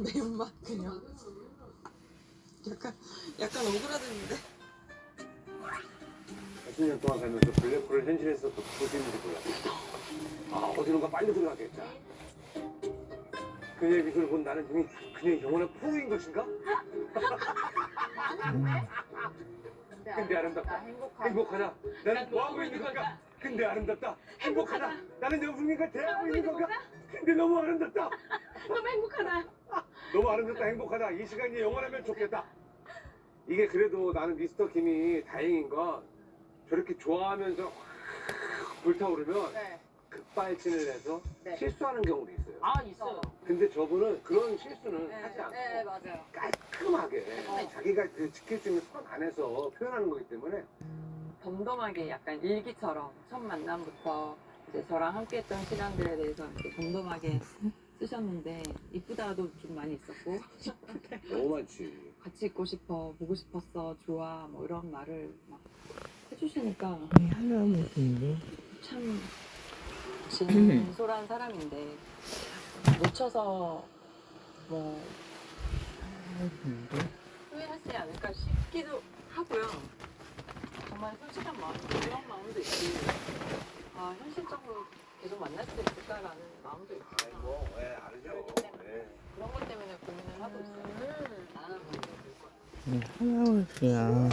매운맛 그냥 약간 오그라드는데. 10년 동안 살면서 블랙홀을 현실에서 볼 수 있는지 몰랐어. 아, 어디론가 빨리 들어가겠다. 그녀의 미소를 본 나는 이미 그녀의 영원한 포우인 것인가? 근데 아름답다. 행복하다. 나는 뭐하고 있는 건가? 근데 아름답다. 행복하다. 나는 영숙님과 대하고 있는 건가? 근데 너무 아름답다. 너무 행복하다. 너무 아름답다. 행복하다. 이 시간이 영원하면 좋겠다. 이게 그래도 나는 미스터 김이 다행인 건 저렇게 좋아하면서 확 불타오르면 네. 급발진을 해서 네. 실수하는 경우도 있어요. 아, 있어요. 근데 저분은 그런 실수는 네, 하지 않고 네, 맞아요. 깔끔하게 자기가 그 지킬 수 있는 선 안에서 표현하는 거기 때문에 덤덤하게 약간 일기처럼 첫 만남부터 이제 저랑 함께했던 시간들에 대해서 이렇게 덤덤하게 쓰셨는데 이쁘다도 좀 많이 있었고 너무 많지. 같이 있고 싶어, 보고 싶었어, 좋아 뭐 이런 말을 막 해주시니까 하나무슨데 참 진솔한 사람인데 놓쳐서 뭐 후회하지 않을까 싶기도 하고요. 정말 솔직한 마음, 그런 마음도 있고 아 현실적으로 계속 만날 수 있을까라는 마음도 있고 아이 뭐, 알죠. 예. 그런 것 때문에 고민을 하고 있어요. 나는 먼저 볼 거야. 하나무슨이야.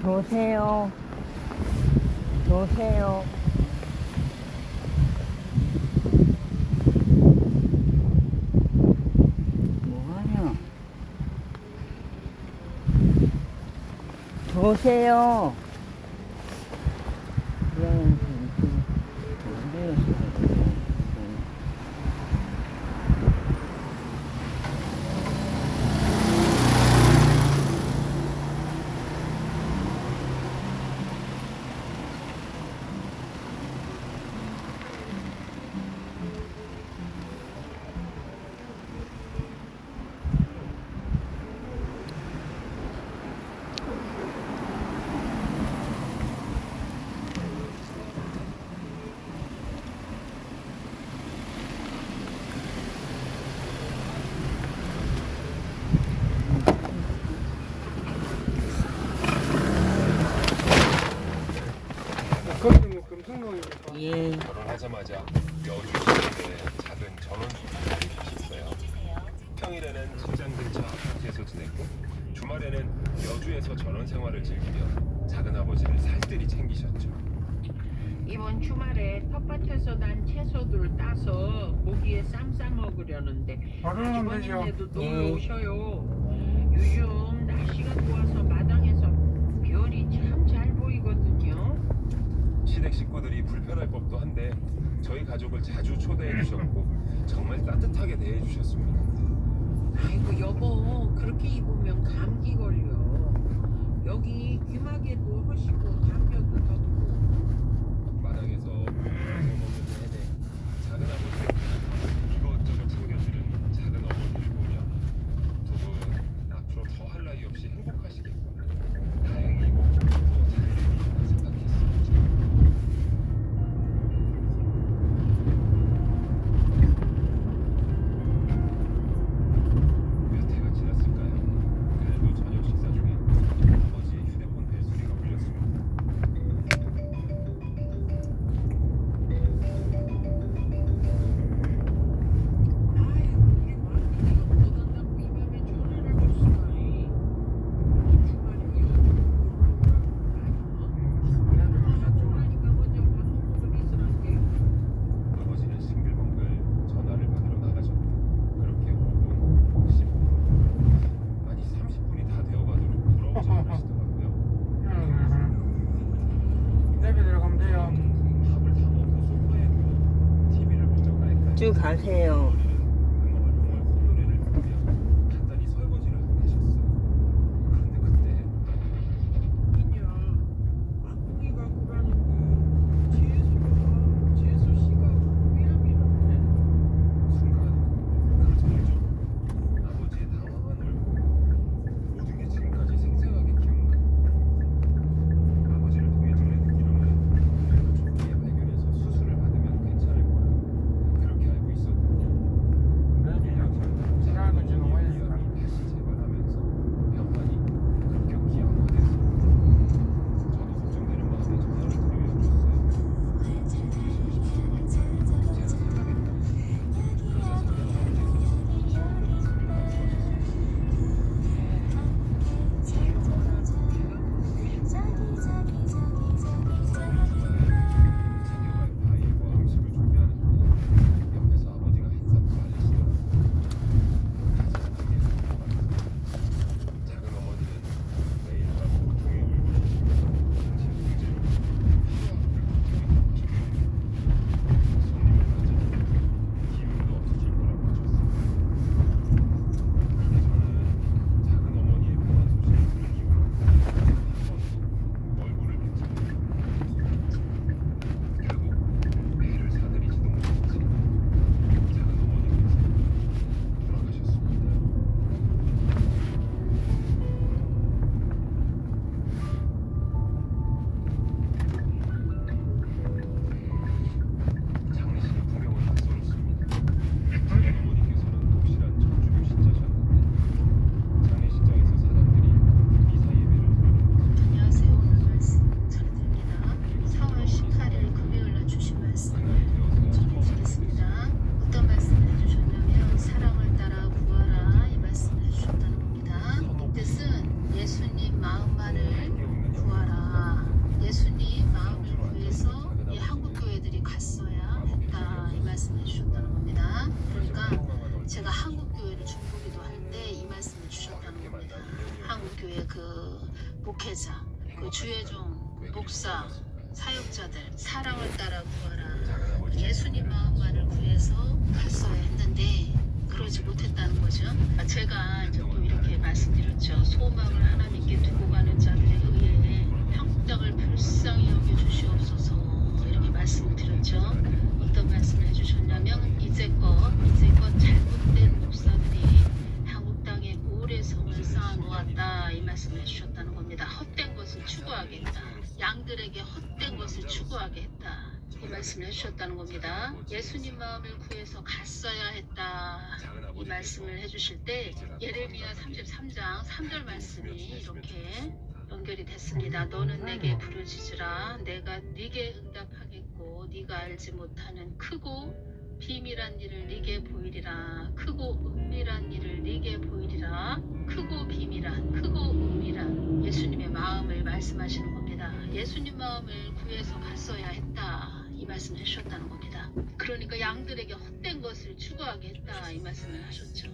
도세요. 도세요. 뭐하냐? 도세요. 예. 결혼하자마자 여주시에 작은 전원주택을 주셨어요. 평일에는 직장 근처 아파트에서 지냈고 주말에는 여주에서 전원 생활을 즐기며 작은 아버지를 살뜰히 챙기셨죠. 이번 주말에 텃밭에서 난 채소들 따서 고기에 쌈 싸 먹으려는데 아주버님네도 놀러 오셔요. 요즘 날씨가 좋아서 마당에서 별이 참 잘 보이거든요. 시댁 식구들이 불편할 법도 한데 저희 가족을 자주 초대해 주셨고 정말 따뜻하게 대해 주셨습니다. 아이고 여보, 그렇게 입으면 감기 걸려. 여기 귀마개도 하시고 담요도 덮고. 마당에서 먹는 내내 작은 쭉 가세요. 엉얼엉얼 콧노래를 부르며 간단히 설거지를 하고 계셨어요. 그런데 그때 민야, 막둥이가 그러는데 재수 씨가 왜 안 이러네? 순간 그 정적, 아버지의 당황한 얼굴, 모든 게 지금까지 생생하게 기억나고 아버지를 통해 전해 듣기로는 조기에 발견해서 수술을 받으면 괜찮을 거라 그렇게 알고 있었다. 1년 후 작은 어머니의 위암이 다시 재발하면서 병환이 급격히 악화됐습니다. 저도 걱정되는 마음에 전화를 드려줬어요. 제가 생각했다. 그러자 작은 어머니께서 처음으로 그렇게 말씀하셨습니다. 챙겨갈 과일과 음식을 준비하는데 옆에서 아버지가 한참 말리시더라고요. 가슴 아프게 들어갔다. 작은 어머니는 매일 밤 고통에 울부짖으며 제 문제로 피와 물을 걱정했다고 하셨어요. 손님을 맞아 기운도 없어질 거라고 하셨어요. 그런데 저는 작은 어머니의 병환 소식을 들은 이후로 한 번도 얼굴을 빈 적이 없었어요. 결국 배를 사들이지도 못한 채 작은 어머니께서 돌아가셨습니다. 장례식의 풍경은 낯설었습니다. 작은 어머니께서는 독실한 천주교 신자셨는데 장례식장에서 사람들이 미사 예배를 드리는 안녕하세요. 오늘 말씀 전해드립니다. 4월 18일 금요일날 주신 말씀 전해드리겠습니다. 어떤 말씀을 해주셨냐면 사랑을 따라 구하라 이 말씀을 해주셨다는 겁니다. 이 뜻은 예수님 마음만을 구하라. 예수님 마음을 구해서 이 한국 교회들이 갔어야 했다 이 말씀을 해주셨다는 겁니다. 그러니까 제가 한국 교회를 중보기도 할 때 이 말씀을 주셨다는 겁니다. 한국 교회 그 목회자, 그 주의종 목사, 사역자들 사랑을 따라 구하라. 예수님 마음만을 구해서 갔어야 했는데 그러지 못했다는 거죠. 제가 조금 이렇게 말씀드렸죠. 소망을 하나님께 두고 가는 자들에 의해 한국 땅을 불쌍히 여겨 주시옵소서 이렇게 말씀을 드렸죠. 어떤 말씀을 해주셨냐면 이제껏 잘못된 목사들이 한국 땅에 모래성을 쌓아놓았다 이 말씀을 해주셨다는 겁니다. 헛된 것을 추구하겠다. 양들에게 헛된 것을 추구하게 했다. 이 말씀을 해주셨다는 겁니다. 예수님 마음을 구해서 갔어야 했다. 이 말씀을 해주실 때 예레미야 33장 3절 말씀이 이렇게 연결이 됐습니다. 너는 내게 부르짖으라. 내가 네게 응답하겠고 네가 알지 못하는 크고 비밀한 일을 네게 보이리라. 크고 은밀한 일을 네게 보이리라. 크고 비밀한, 크고 은밀한 예수님의 마음을 말씀하시는 겁니다. 예수님 마음을 구해서 갔어야 했다. 이 말씀을 해주셨다는 겁니다. 그러니까 양들에게 헛된 것을 추구하게 했다. 이 말씀을 하셨죠.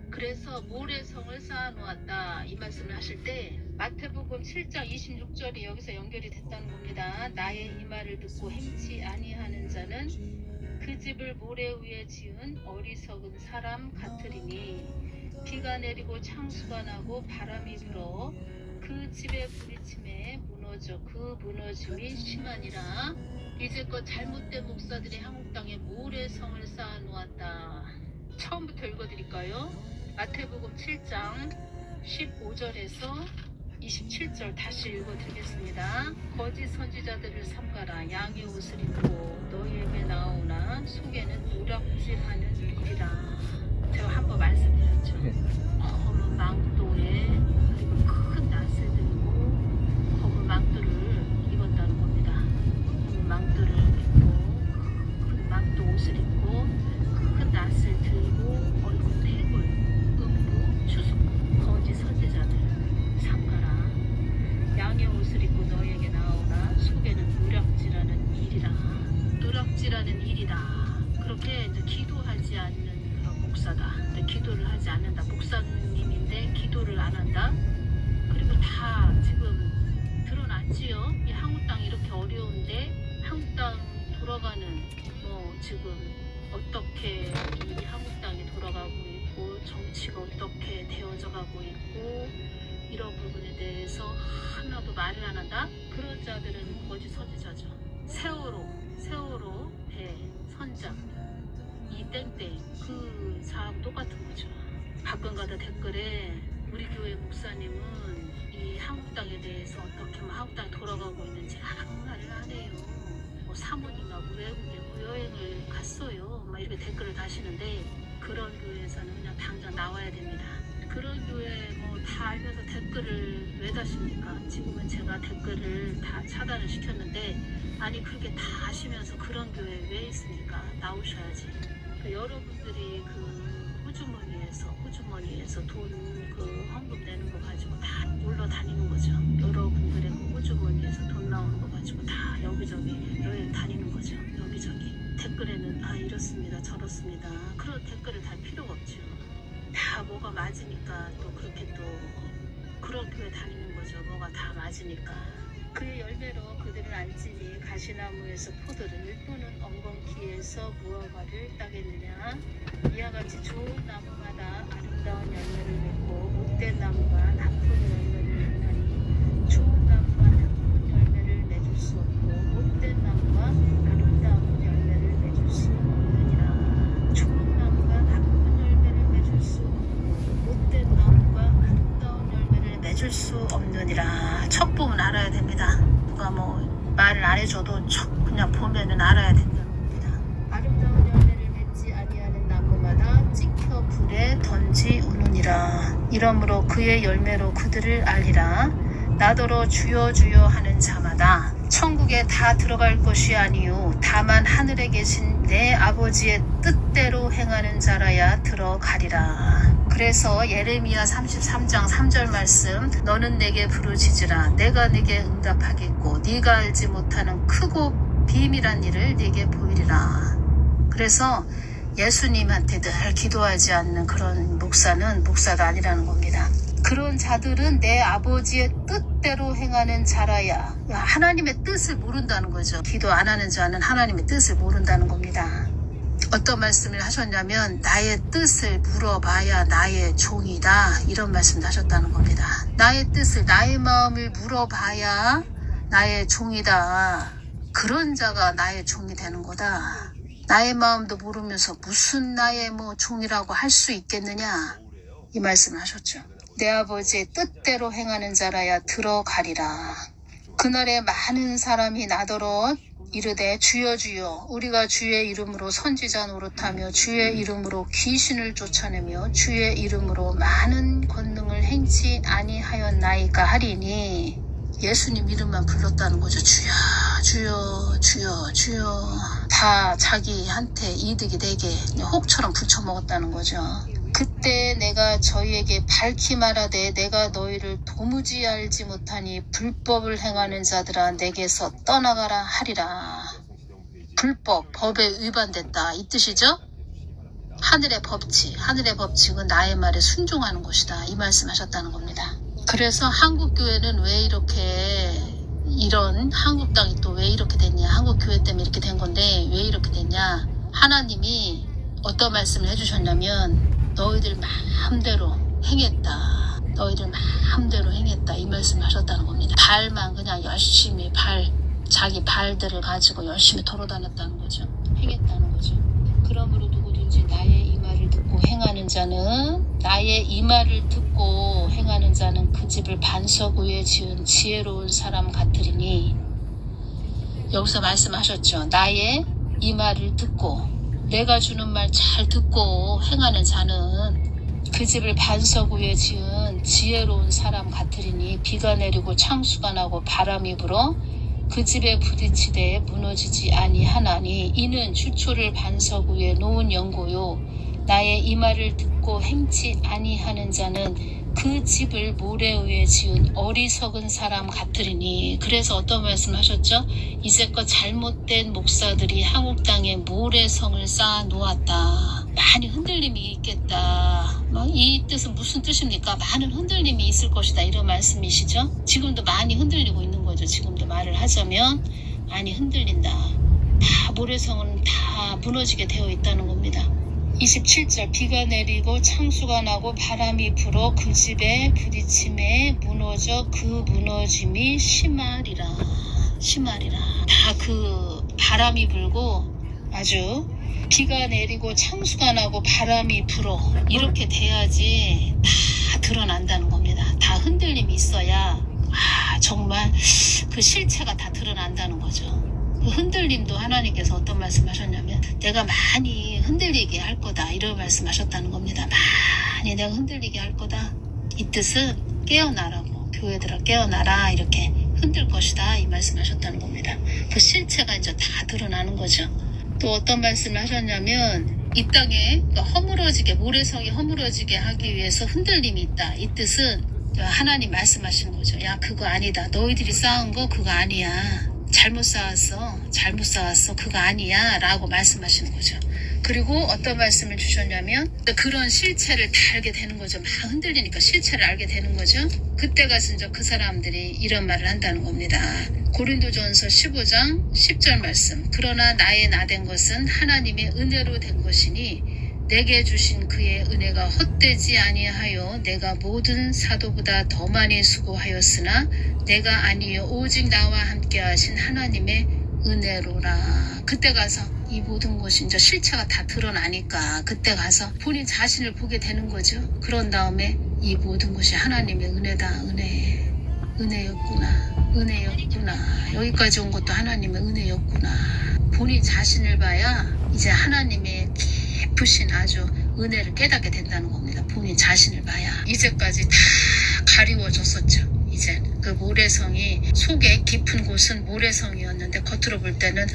그래서 모래성을 쌓아놓았다. 이 말씀을 하실 때 마태복음 7장 26절이 여기서 연결이 됐다는 겁니다. 나의 이 말을 듣고 행치 아니하는 자는 그 집을 모래 위에 지은 어리석은 사람 같으리니 비가 내리고 창수가 나고 바람이 불어 그 집의 부딪힘에 무너져 그 무너짐이 심하니라. 이제껏 잘못된 목사들이 한국 땅에 모래성을 쌓아놓았다. 처음부터 읽어드릴까요? 마태복음 7장 15절에서 27절 다시 읽어드리겠습니다. 거짓 선지자들을 삼가라. 양의 옷을 입고 너희에게 나오나 속에는 우락질하는 일이라. 제가 한번 말씀드렸죠. 검은 망토에 그리고 큰 낫을 들고 검은 망토를 입었다는 겁니다. 검은 망토를 입고 큰 망토 옷을 입고 큰 낫을 들고 얼굴 태굴 음부 추수 거짓 선지자들 삼가라. 양의 옷을 입고 너에게 나오나 속에는 누락질하는 일이라. 누락질하는 일이라. 그렇게 이제 기도하지 않는 그런 목사다. 기도를 하지 않는다. 목사님인데 기도를 안 한다. 그리고 다 지금 드러났지요. 이 한국 땅 이렇게 어려운데 한국 땅 돌아가는 뭐 지금 어떻게 이 한국 땅이 돌아가고 있고 정치가 어떻게 되어져 가고 있고 이런 부분에 대해서 하나도 말을 안 한다? 그런 자들은 거짓 선지자죠. 세월호, 배, 선장, 이 땡땡 그 사람 똑같은 거죠. 가끔가다 댓글에 우리 교회 목사님은 이 한국 땅에 대해서 어떻게 한국 땅이 돌아가고 있는지 아무 말을 안 해요. 뭐 사모님하고 외국에 뭐 여행을 갔어요. 막 이렇게 댓글을 다시는데 그런 교회에서는 그냥 당장 나와야 됩니다. 그런 교회 뭐 다 알면서 댓글을 왜 다십니까? 지금은 제가 댓글을 다 차단을 시켰는데 아니 그렇게 다 아시면서 그런 교회 왜 있습니까? 나오셔야지. 여러분들이 그 호주머니에서 돈 그 헌금 내는 거 가지고 다 놀러 다니는 거죠. 여러분들의 그 호주머니에서 돈 나오는 거 가지고 다 여기저기 여행 다니는 거죠. 여기저기 댓글에는 이렇습니다 저렇습니다 그런 댓글을 달 필요가 없죠. 다 뭐가 맞으니까 또 그렇게 또 그런 교회 다니는 거죠. 뭐가 다 맞으니까. 그의 열매로 그들을 알지니 가시나무에서 포도를 또는 엉겅퀴에서 무화과를 따겠느냐. 이와 같이 좋은 나무마다 아름다운 열매를 맺고 못된 나무가 나쁜 열매를 맺나니 좋은 나무가 나쁜 열매를 맺을 수 없고 못된 나무가 아름다운 열매를 맺을 수 없느니라. 좋은 나무가 나쁜 열매를 맺을 수 없고 못된 나무가 아름다운 열매를 맺을 수 없느니라. 첫 부분 알아야 됩니다. 누가 뭐 말을 안 해줘도 그냥 보면은 알아야 된다는 겁니다. 아름다운 열매를 맺지 아니하는 나무마다 찍혀 불에 던지우느니라. 이러므로 그의 열매로 그들을 알리라. 나더러 주여 주여 하는 자마다 천국에 다 들어갈 것이 아니요 다만 하늘에 계신 내 아버지의 뜻대로 행하는 자라야 들어가리라. 그래서 예레미야 33장 3절 말씀 너는 내게 부르짖으라 내가 네게 응답하겠고 네가 알지 못하는 크고 비밀한 일을 네게 보이리라. 그래서 예수님한테 늘 기도하지 않는 그런 목사는 목사가 아니라는 겁니다. 그런 자들은 내 아버지의 뜻대로 행하는 자라야. 하나님의 뜻을 모른다는 거죠. 기도 안 하는 자는 하나님의 뜻을 모른다는 겁니다. 어떤 말씀을 하셨냐면 나의 뜻을 물어봐야 나의 종이다 이런 말씀을 하셨다는 겁니다. 나의 뜻을 나의 마음을 물어봐야 나의 종이다. 그런 자가 나의 종이 되는 거다. 나의 마음도 모르면서 무슨 나의 종이라고 할 수 있겠느냐 이 말씀을 하셨죠. 내 아버지의 뜻대로 행하는 자라야 들어가리라. 그날에 많은 사람이 나더러 이르되 주여 주여 우리가 주의 이름으로 선지자 노릇하며 주의 이름으로 귀신을 쫓아내며 주의 이름으로 많은 권능을 행치 아니하였나이까 하리니 예수님 이름만 불렀다는 거죠. 주여 주여 주여 주여 다 자기한테 이득이 되게 혹처럼 붙여먹었다는 거죠. 그때 내가 저희에게 밝히 말하되 내가 너희를 도무지 알지 못하니 불법을 행하는 자들아 내게서 떠나가라 하리라. 불법, 법에 위반됐다 이 뜻이죠. 하늘의 법칙은 나의 말에 순종하는 것이다 이 말씀하셨다는 겁니다. 그래서 한국교회는 왜 이렇게 이런 한국 땅이 또 왜 이렇게 됐냐 한국교회 때문에 이렇게 된 건데 왜 이렇게 됐냐 하나님이 어떤 말씀을 해주셨냐면 너희들 마음대로 행했다. 너희들 마음대로 행했다. 이 말씀을 하셨다는 겁니다. 발만 그냥 열심히 자기 발들을 가지고 열심히 돌아다녔다는 거죠. 행했다는 거죠. 그러므로 누구든지 나의 이 말을 듣고 행하는 자는 그 집을 반석 위에 지은 지혜로운 사람 같으리니 여기서 말씀하셨죠. 나의 이 말을 듣고 내가 주는 말 잘 듣고 행하는 자는 그 집을 반석 위에 지은 지혜로운 사람 같으리니 비가 내리고 창수가 나고 바람이 불어 그 집에 부딪히되 무너지지 아니하나니 이는 주초를 반석 위에 놓은 연고요 나의 이 말을 듣고 행치 아니하는 자는 그 집을 모래 위에 지은 어리석은 사람 같으리니. 그래서 어떤 말씀 하셨죠? 이제껏 잘못된 목사들이 한국 땅에 모래성을 쌓아 놓았다. 많이 흔들림이 있겠다. 이 뜻은 무슨 뜻입니까? 많은 흔들림이 있을 것이다 이런 말씀이시죠? 지금도 많이 흔들리고 있는 거죠. 지금도 말을 하자면 많이 흔들린다. 다 모래성은 다 무너지게 되어 있다는 겁니다. 27절 비가 내리고 창수가 나고 바람이 불어 그 집에 부딪힘에 무너져 그 무너짐이 심하리라. 다 그 바람이 불고 아주 비가 내리고 창수가 나고 바람이 불어 이렇게 돼야지 다 드러난다는 겁니다. 다 흔들림이 있어야 정말 그 실체가 다 드러난다는 거죠. 그 흔들림도 하나님께서 어떤 말씀하셨냐면 내가 많이 흔들리게 할 거다 이런 말씀하셨다는 겁니다. 많이 내가 흔들리게 할 거다. 이 뜻은 깨어나라고 교회들아 깨어나라 이렇게 흔들 것이다 이 말씀하셨다는 겁니다. 그 실체가 이제 다 드러나는 거죠. 또 어떤 말씀을 하셨냐면 이 땅에 허물어지게 모래성이 허물어지게 하기 위해서 흔들림이 있다. 이 뜻은 하나님 말씀하시는 거죠. 야 그거 아니다. 너희들이 쌓은 거 그거 아니야. 잘못 쌓았어. 그거 아니야. 라고 말씀하시는 거죠. 그리고 어떤 말씀을 주셨냐면 그런 실체를 다 알게 되는 거죠. 막 흔들리니까 실체를 알게 되는 거죠. 그때 가서 이제 그 사람들이 이런 말을 한다는 겁니다. 고린도전서 15장 10절 말씀. 그러나 나의 나된 것은 하나님의 은혜로 된 것이니 내게 주신 그의 은혜가 헛되지 아니하여 내가 모든 사도보다 더 많이 수고하였으나 내가 아니요 오직 나와 함께 하신 하나님의 은혜로라. 그때 가서 이 모든 것이 이제 실체가 다 드러나니까 그때 가서 본인 자신을 보게 되는 거죠. 그런 다음에 이 모든 것이 하나님의 은혜다. 은혜였구나. 여기까지 온 것도 하나님의 은혜였구나. 본인 자신을 봐야 이제 하나님의 깊으신 아주 은혜를 깨닫게 된다는 겁니다. 본인 자신을 봐야. 이제까지 다 가리워졌었죠. 이제 그 모래성이 속에 깊은 곳은 모래성이었는데 겉으로 볼 때는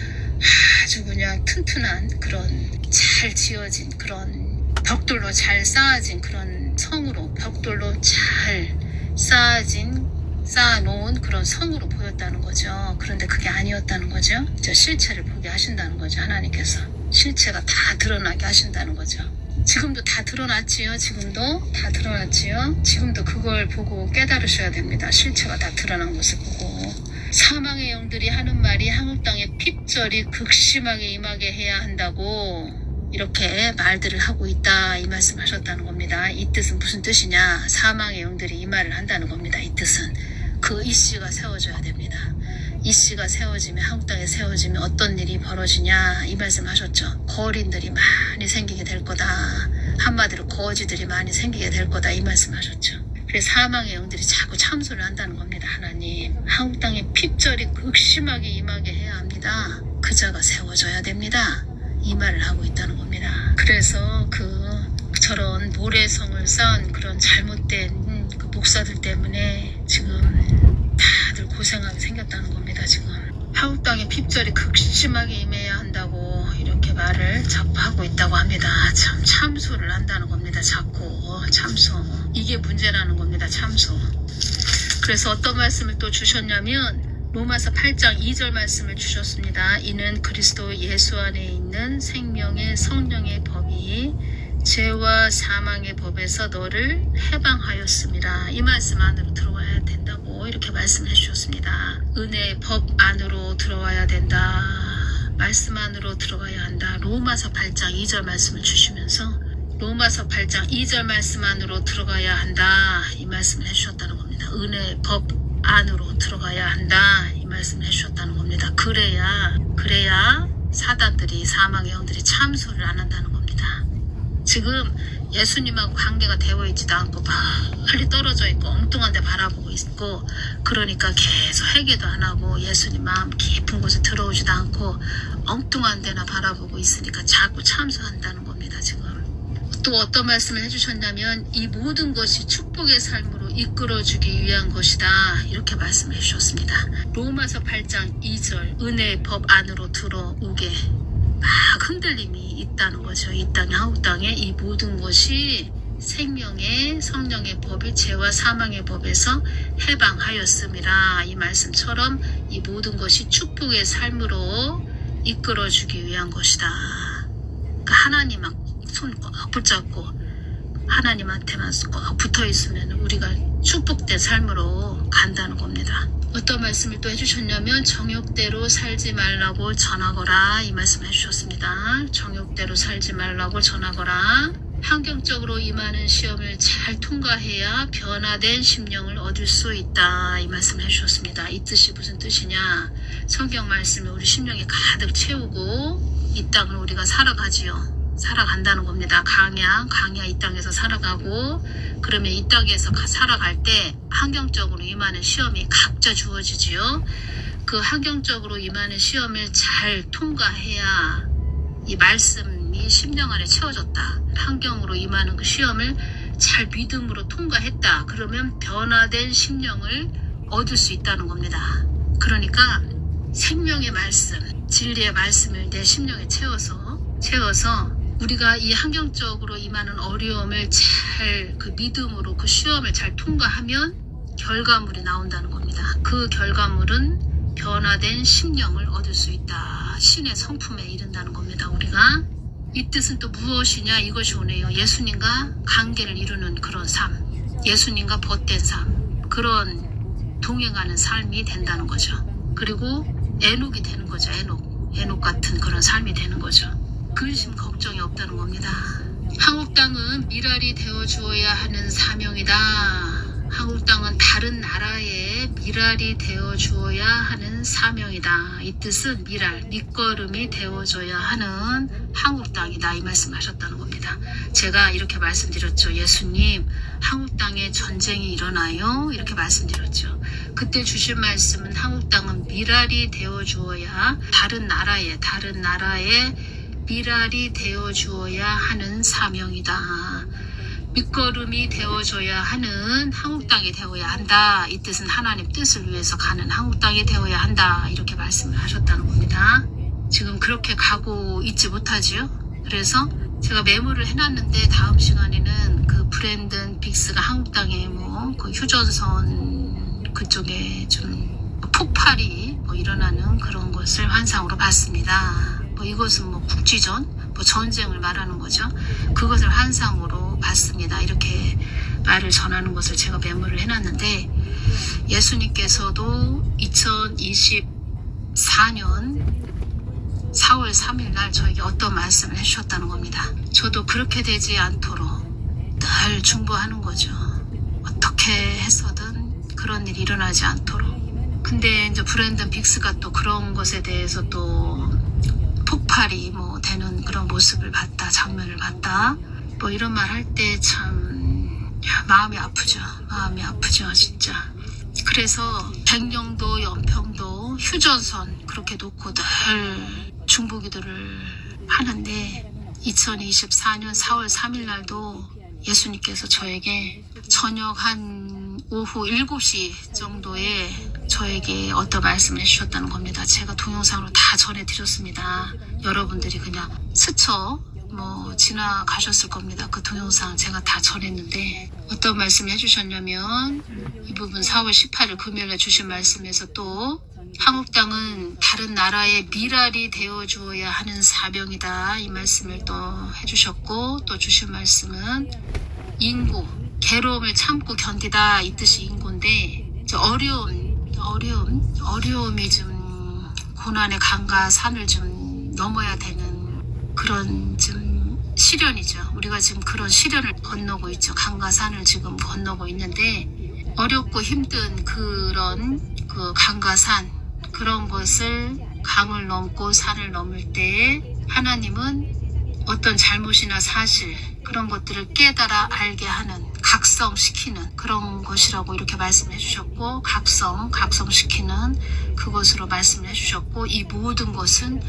아주 그냥 튼튼한 그런 잘 지어진 그런 벽돌로 잘 쌓아진 그런 성으로 벽돌로 잘 쌓아놓은 그런 성으로 보였다는 거죠. 그런데 그게 아니었다는 거죠. 저 실체를 보게 하신다는 거죠. 하나님께서 실체가 다 드러나게 하신다는 거죠. 지금도 다 드러났지요. 지금도 그걸 보고 깨달으셔야 됩니다. 실체가 다 드러난 것을 보고. 사망의 영들이 하는 말이 한국 땅에 핍절이 극심하게 임하게 해야 한다고 이렇게 말들을 하고 있다 이 말씀하셨다는 겁니다. 이 뜻은 무슨 뜻이냐? 사망의 영들이 이 말을 한다는 겁니다. 이 뜻은 그 이씨가 세워져야 됩니다. 이씨가 세워지면 한국 땅에 세워지면 어떤 일이 벌어지냐 이 말씀하셨죠. 거린들이 많이 생기게 될 거다. 한마디로 거지들이 많이 생기게 될 거다 이 말씀하셨죠. 그래서 사망의 영들이 자꾸 참소를 한다는 겁니다. 하나님 한국 땅에 핍절이 극심하게 임하게 해야 합니다. 그 자가 세워져야 됩니다. 이 말을 하고 있다는 겁니다. 그래서 저런 모래성을 쌓은 그런 잘못된 그 목사들 때문에 지금 다들 고생하게 생겼다는 겁니다. 지금 한국 땅에 핍절이 극심하게 임해야 한다고 이렇게 말을 자꾸 하고 있다고 합니다. 참 참소를 한다는 겁니다. 자꾸 참소. 이게 문제라는 겁니다. 참소. 그래서 어떤 말씀을 또 주셨냐면 로마서 8장 2절 말씀을 주셨습니다. 이는 그리스도 예수 안에 있는 생명의 성령의 법이 죄와 사망의 법에서 너를 해방하였습니다. 이 말씀 안으로 들어와야 된다고 이렇게 말씀해 주셨습니다. 은혜의 법 안으로 들어와야 된다. 말씀 안으로 들어가야 한다. 로마서 8장 2절 말씀을 주시면서 로마서 8장 2절 말씀 안으로 들어가야 한다. 이 말씀을 해주셨다는 겁니다. 은혜의 법 안으로 들어가야 한다. 이 말씀을 해주셨다는 겁니다. 그래야 사단들이 사망의 영들이 참소를 안 한다는 겁니다. 지금 예수님하고 관계가 되어 있지도 않고 멀리 떨어져 있고 엉뚱한 데 바라보고 있고 그러니까 계속 회개도 안 하고 예수님 마음 깊은 곳에 들어오지도 않고 엉뚱한 데나 바라보고 있으니까 자꾸 참소한다는 겁니다. 지금 또 어떤 말씀을 해주셨냐면 이 모든 것이 축복의 삶으로 이끌어주기 위한 것이다 이렇게 말씀해 주셨습니다. 로마서 8장 2절 은혜의 법 안으로 들어오게 막 흔들림이 있다는 거죠. 이 땅에 한국 땅에 이 모든 것이 생명의 성령의 법이 죄와 사망의 법에서 해방하였음이라 이 말씀처럼 이 모든 것이 축복의 삶으로 이끌어주기 위한 것이다. 그러니까 하나님만 손 꼭 붙잡고 하나님한테만 꼭 붙어 있으면 우리가 축복된 삶으로 간다는 겁니다. 어떤 말씀을 또 해주셨냐면 정욕대로 살지 말라고 전하거라 이 말씀을 해주셨습니다. 정욕대로 살지 말라고 전하거라. 환경적으로 임하는 시험을 잘 통과해야 변화된 심령을 얻을 수 있다 이 말씀을 해주셨습니다. 이 뜻이 무슨 뜻이냐? 성경 말씀을 우리 심령에 가득 채우고 이 땅을 우리가 살아가지요. 살아간다는 겁니다. 강야 이 땅에서 살아가고 그러면 이 땅에서 살아갈 때 환경적으로 임하는 시험이 각자 주어지지요. 그 환경적으로 임하는 시험을 잘 통과해야 이 말씀이 심령 안에 채워졌다. 환경으로 임하는 그 시험을 잘 믿음으로 통과했다. 그러면 변화된 심령을 얻을 수 있다는 겁니다. 그러니까 생명의 말씀, 진리의 말씀을 내 심령에 채워서 우리가 이 환경적으로 임하는 어려움을 잘 그 믿음으로 그 시험을 잘 통과하면 결과물이 나온다는 겁니다. 그 결과물은 변화된 심령을 얻을 수 있다. 신의 성품에 이른다는 겁니다. 우리가 이 뜻은 또 무엇이냐? 이것이 오네요. 예수님과 관계를 이루는 그런 삶, 예수님과 벗된 삶, 그런 동행하는 삶이 된다는 거죠. 그리고 에녹이 되는 거죠. 에녹 같은 그런 삶이 되는 거죠. 근심 걱정이 없다는 겁니다. 한국 땅은 미랄이 되어 주어야 하는 사명이다. 한국 땅은 다른 나라의 미랄이 되어 주어야 하는 사명이다. 이 뜻은 미랄, 밑거름이 되어줘야 하는 한국 땅이다. 이 말씀하셨다는 겁니다. 제가 이렇게 말씀드렸죠. 예수님, 한국 땅에 전쟁이 일어나요? 이렇게 말씀드렸죠. 그때 주신 말씀은 한국 땅은 미랄이 되어 주어야 다른 나라의 미랄이 되어 주어야 하는 사명이다. 밑거름이 되어줘야 하는 한국 땅이 되어야 한다. 이 뜻은 하나님 뜻을 위해서 가는 한국 땅이 되어야 한다. 이렇게 말씀을 하셨다는 겁니다. 지금 그렇게 가고 있지 못하지요. 그래서 제가 메모를 해놨는데 다음 시간에는 그 브랜든 빅스가 한국 땅에 그 휴전선 그쪽에 좀 폭발이 일어나는 그런 것을 환상으로 봤습니다. 이것은 국지전, 전쟁을 말하는 거죠. 그것을 환상으로 봤습니다. 이렇게 말을 전하는 것을 제가 메모를 해놨는데 예수님께서도 2024년 4월 3일 날 저에게 어떤 말씀을 해주셨다는 겁니다. 저도 그렇게 되지 않도록 늘 중보하는 거죠. 어떻게 해서든 그런 일이 일어나지 않도록. 근데 이제 브랜든 빅스가 또 그런 것에 대해서 또 폭발이 되는 그런 모습을 봤다, 장면을 봤다. 이런 말 할 때 참 마음이 아프죠. 진짜. 그래서 백령도, 연평도, 휴전선 그렇게 놓고 늘 중보기도를 하는데 2024년 4월 3일 날도 예수님께서 저에게 저녁 한 오후 7시 정도에 저에게 어떤 말씀을 해주셨다는 겁니다. 제가 동영상으로 다 전해드렸습니다. 여러분들이 그냥 스쳐 지나가셨을 겁니다. 그 동영상 제가 다 전했는데 어떤 말씀을 해주셨냐면 이 부분 4월 18일 금요일에 주신 말씀에서 또 한국 땅은 다른 나라의 미랄이 되어 주어야 하는 사명이다. 이 말씀을 또 해주셨고 또 주신 말씀은 인구, 괴로움을 참고 견디다. 이 뜻이 인구인데 어려움이 좀 고난의 강과 산을 좀 넘어야 되는 그런 좀 시련이죠. 우리가 지금 그런 시련을 건너고 있죠. 강과 산을 지금 건너고 있는데 어렵고 힘든 그런 그 강과 산 그런 것을 강을 넘고 산을 넘을 때 하나님은 어떤 잘못이나 사실 그런 것들을 깨달아 알게 하는 각성시키는 그런 것이라고 이렇게 말씀해 주셨고 각성시키는 그것으로 말씀해 주셨고 이 모든 것은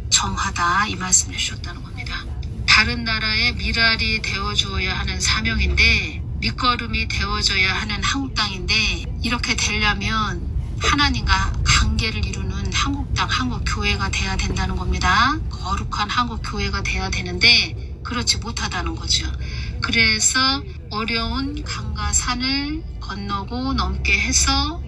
정하다 이 말씀해 주셨다는 겁니다. 다른 나라의 미랄이 되어줘야 하는 사명인데 밑거름이 되어줘야 하는 한국 땅인데 이렇게 되려면 하나님과 관계를 이루는 한국 땅, 한국 교회가 돼야 된다는 겁니다. 거룩한 한국 교회가 돼야 되는데 그렇지 못하다는 거죠. 그래서 어려운 강과 산을 건너고 넘게 해서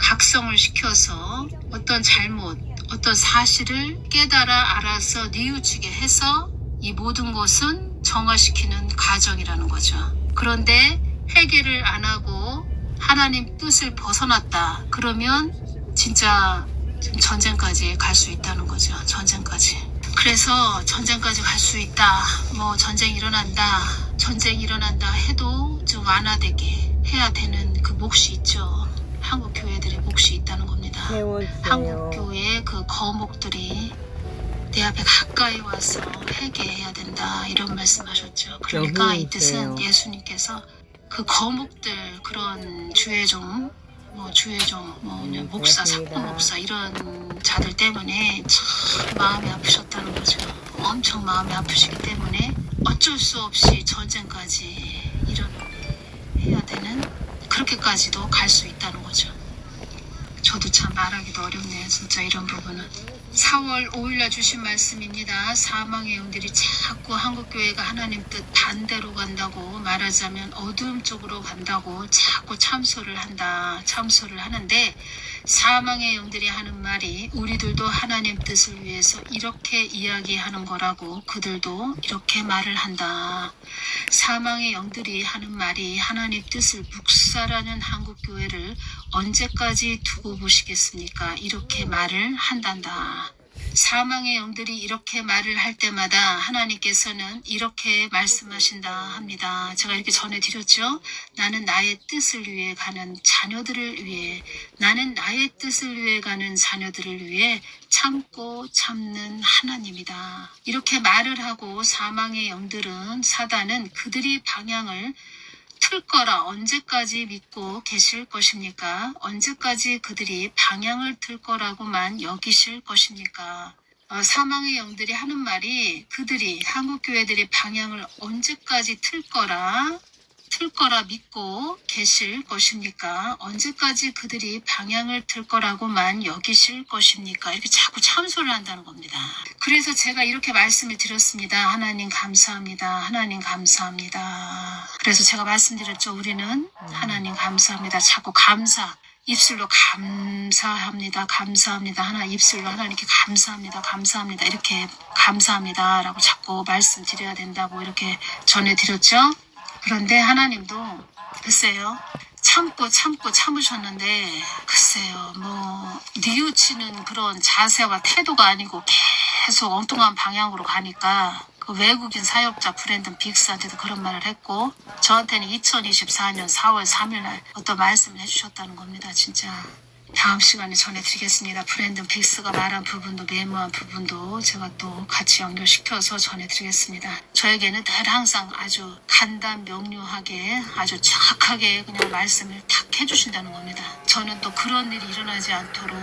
각성을 시켜서 어떤 잘못, 어떤 사실을 깨달아 알아서 뉘우치게 해서 이 모든 것은 정화시키는 과정이라는 거죠. 그런데 회개를 안 하고 하나님 뜻을 벗어났다. 그러면 진짜 전쟁까지 갈 수 있다는 거죠. 전쟁까지. 그래서 전쟁까지 갈 수 있다. 뭐 전쟁 일어난다 해도 좀 완화되게 해야 되는 그 몫이 있죠. 한국 교회들의 몫이 있다는 겁니다. 한국 교회의 그 거목들이 내 앞에 가까이 와서 회개해야 된다 이런 말씀하셨죠. 그러니까 이 뜻은 예수님께서 그 거목들 그런 주의종 목사, 사건 목사 이런 자들 때문에 참 마음이 아프셨다는 거죠. 엄청 마음이 아프시기 때문에 어쩔 수 없이 전쟁까지 해야 되는 그렇게까지도 갈 수 있다는 거죠. 저도 참 말하기도 어렵네요. 진짜 이런 부분은. 4월 5일날 주신 말씀입니다. 사망의 영들이 자꾸 한국교회가 하나님 뜻 반대로 간다고 말하자면 어두움 쪽으로 간다고 자꾸 참소를 하는데 사망의 영들이 하는 말이 우리들도 하나님 뜻을 위해서 이렇게 이야기하는 거라고 그들도 이렇게 말을 한다. 사망의 영들이 하는 말이 하나님 뜻을 묵살하는 한국교회를 언제까지 두고 보시겠습니까? 이렇게 말을 한단다. 사망의 영들이 이렇게 말을 할 때마다 하나님께서는 이렇게 말씀하신다 합니다. 제가 이렇게 전해드렸죠. 나는 나의 뜻을 위해 가는 자녀들을 위해 참고 참는 하나님이다. 이렇게 말을 하고 사망의 영들은 사단은 그들이 방향을 틀 거라 언제까지 믿고 계실 것입니까? 언제까지 그들이 방향을 틀 거라고만 여기실 것입니까? 사망의 영들이 하는 말이 그들이 한국교회들이 방향을 언제까지 틀 거라 믿고 계실 것입니까? 언제까지 그들이 방향을 틀 거라고만 여기실 것입니까? 이렇게 자꾸 참소를 한다는 겁니다. 그래서 제가 이렇게 말씀을 드렸습니다. 하나님 감사합니다. 하나님 감사합니다. 그래서 제가 말씀드렸죠. 우리는 하나님 감사합니다. 자꾸 입술로 감사합니다. 입술로 하나님께 감사합니다. 이렇게 감사합니다라고 자꾸 말씀드려야 된다고 이렇게 전해드렸죠. 그런데 하나님도 글쎄요. 참으셨는데 글쎄요. 뉘우치는 그런 자세와 태도가 아니고 계속 엉뚱한 방향으로 가니까 그 외국인 사역자 브랜든 빅스한테도 그런 말을 했고 저한테는 2024년 4월 3일 날 어떤 말씀을 해주셨다는 겁니다. 진짜. 다음 시간에 전해드리겠습니다. 브랜든 빅스가 말한 부분도 메모한 부분도 제가 또 같이 연결시켜서 전해드리겠습니다. 저에게는 늘 항상 아주 간단 명료하게 아주 정확하게 그냥 말씀을 탁 해주신다는 겁니다. 저는 또 그런 일이 일어나지 않도록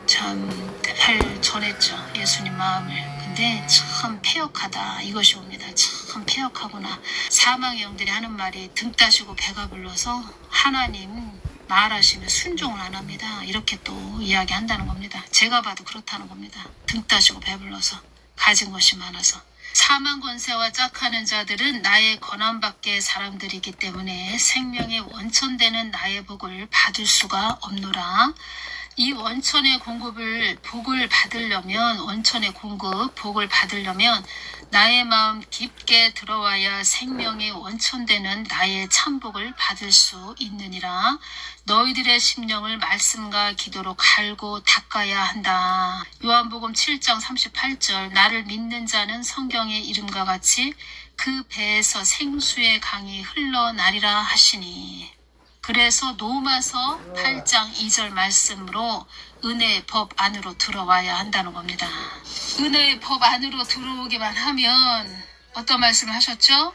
참 늘 전했죠. 예수님 마음을. 근데 참 패역하다 이것이 옵니다. 참 패역하구나. 사망의 영들이 하는 말이 등 따시고 배가 불러서 하나님 말하시면 순종을 안 합니다. 이렇게 또 이야기한다는 겁니다. 제가 봐도 그렇다는 겁니다. 등 따시고 배불러서 가진 것이 많아서. 사망 권세와 짝하는 자들은 나의 권한 밖의 사람들이기 때문에 생명의 원천되는 나의 복을 받을 수가 없노라. 이 원천의 복을 받으려면 나의 마음 깊게 들어와야 생명의 원천되는 나의 참복을 받을 수 있느니라. 너희들의 심령을 말씀과 기도로 갈고 닦아야 한다. 요한복음 7장 38절 나를 믿는 자는 성경의 이름과 같이 그 배에서 생수의 강이 흘러나리라 하시니. 그래서 로마서 8장 2절 말씀으로 은혜의 법 안으로 들어와야 한다는 겁니다. 은혜의 법 안으로 들어오기만 하면 어떤 말씀을 하셨죠?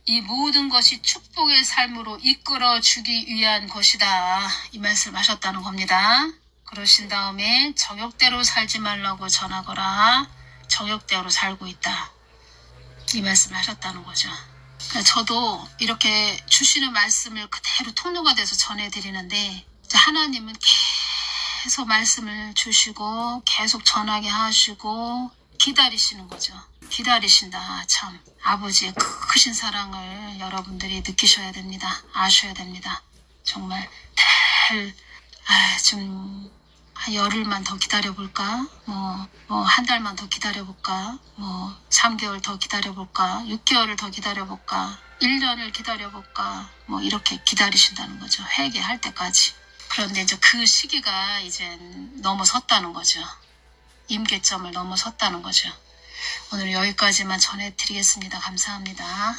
이 모든 것이 축복의 삶으로 이끌어 주기 위한 것이다. 이 말씀을 하셨다는 겁니다. 그러신 다음에 정욕대로 살지 말라고 전하거라. 정욕대로 살고 있다. 이 말씀을 하셨다는 거죠. 저도 이렇게 주시는 말씀을 그대로 통로가 돼서 전해드리는데 하나님은 계속 말씀을 주시고 계속 전하게 하시고 기다리시는 거죠. 기다리신다. 참 아버지의 크신 사랑을 여러분들이 느끼셔야 됩니다. 아셔야 됩니다. 정말 좀 열흘만 더 기다려볼까? 한 달만 더 기다려볼까? 3개월 더 기다려볼까? 6개월을 더 기다려볼까? 1년을 기다려볼까? 이렇게 기다리신다는 거죠. 회개할 때까지. 그런데 이제 그 시기가 이제 넘어섰다는 거죠. 임계점을 넘어섰다는 거죠. 오늘 여기까지만 전해드리겠습니다. 감사합니다.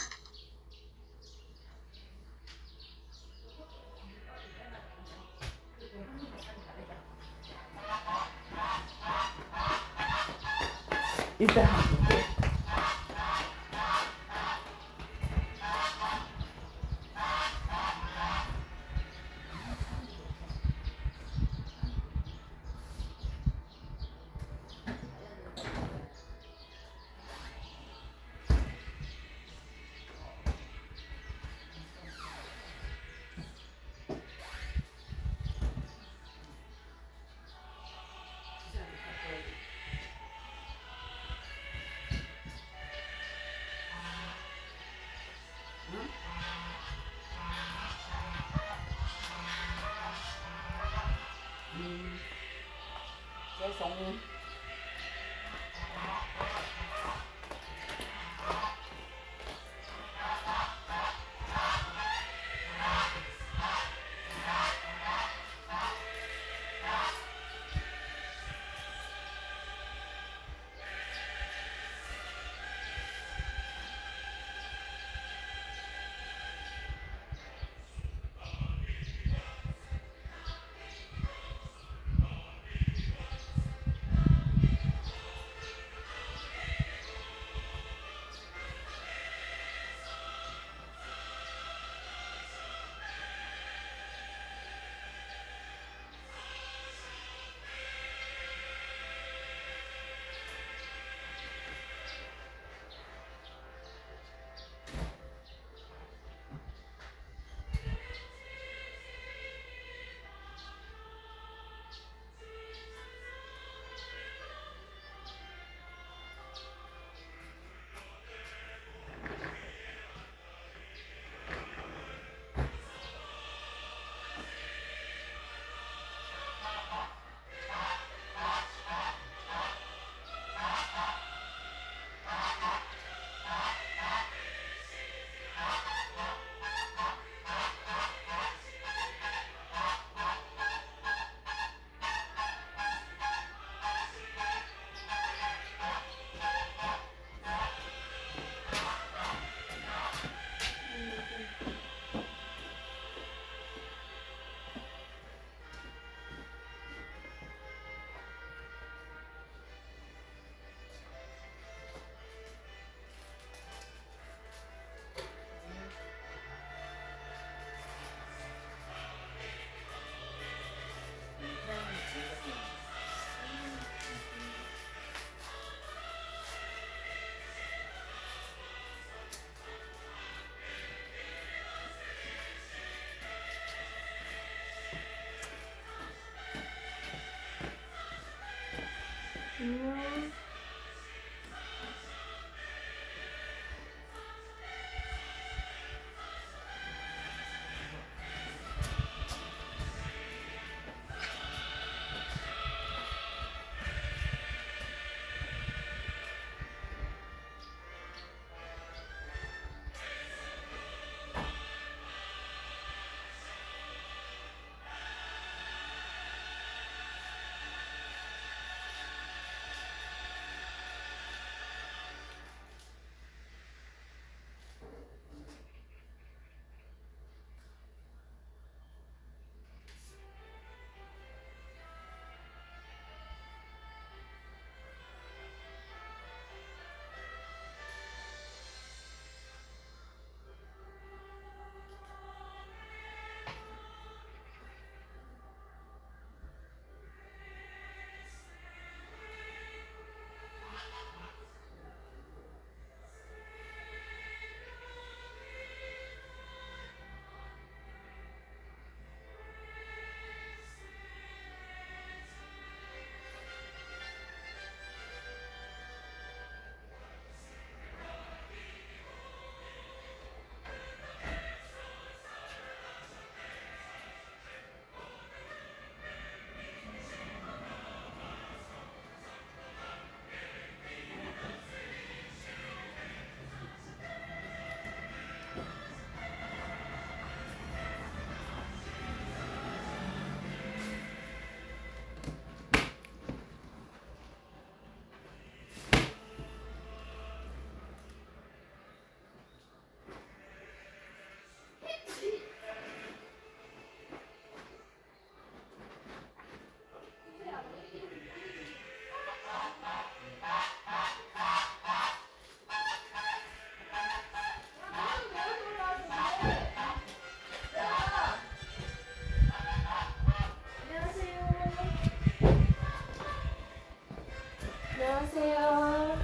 안녕하세요.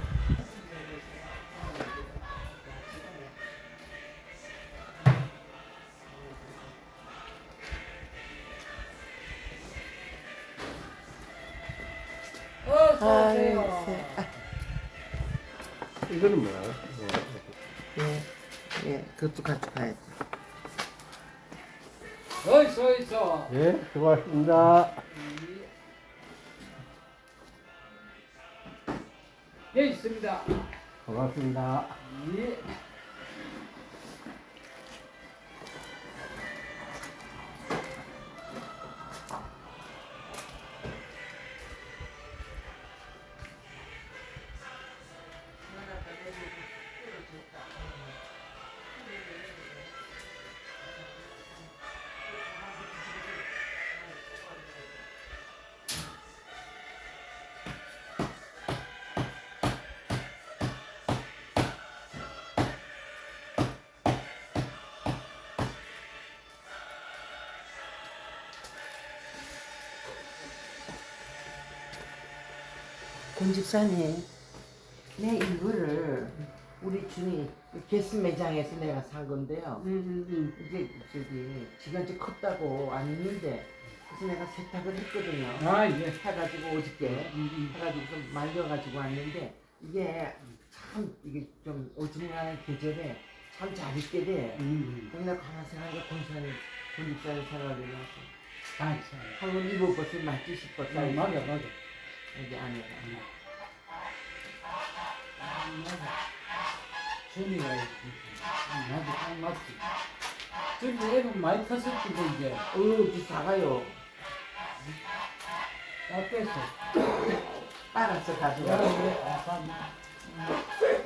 이거는 뭐야? 예, 그것도 같이 가야지. 어이서 예, 수고하셨습니다. 예 있습니다. 고맙습니다. 예. 권 집사님, 내 이거를 우리 중이 게스 매장에서 내가 산 건데요. 이게 지가 이제 컸다고 안 입는데 그래서 내가 세탁을 했거든요. 아 예. 해가지고 어저께 해가지고 좀 말려가지고 왔는데 이게 참 이게 좀 어중간한 계절에 참 잘 입게 돼. 그냥 가만 생각해 권 집사님 생각이 나서 한번 입어보세요. 맞지 싶어. 맞아. 여기 안에가. 준이가 나도 딱 맞지. 준이 애는 많이 컸을 텐데 이제 어우, 작아요. 다 뺐어. 빨아서 야, 가져가. 그래. 감사합니다.